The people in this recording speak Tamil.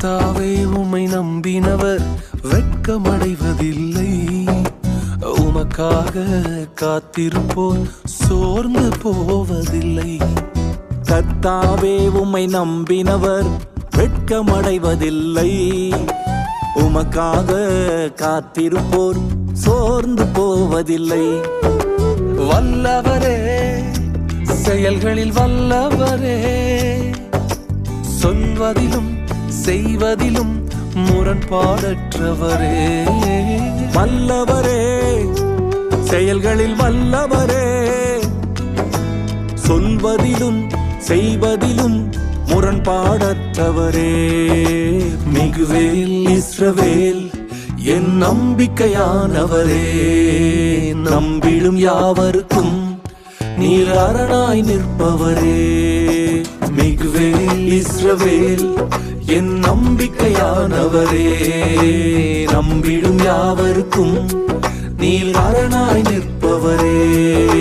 கர்த்தாவே உம்மை நம்பினவர் வெட்கமடைவதில்லை. உமக்காக காத்திருப்போர் சோர்ந்து போவதில்லை. கர்த்தாவே உம்மை நம்பினவர் வெட்கமடைவதில்லை. உமக்காக காத்திருப்போர் சோர்ந்து போவதில்லை. வல்லவரே, செயல்களில் வல்லவரே, சொல்வதிலும் செய்வதிலும் முரண்பாடற்றவரே. வல்லவரே, செயல்களில் வல்லவரே, சொல்வதிலும் செய்வதிலும் முரண்பாடற்றவரே. மிகுவேல் இஸ்ரவேல் என் நம்பிக்கையானவரே, நம்பிடும் யாவருக்கும் நீர் அரணாய் நிற்பவரே. மிகுவேல் இஸ்ரவேல் என் நம்பிக்கையானவரே, நம்பிடும் யாவருக்கும் நீர் அரணாய் நிற்பவரே.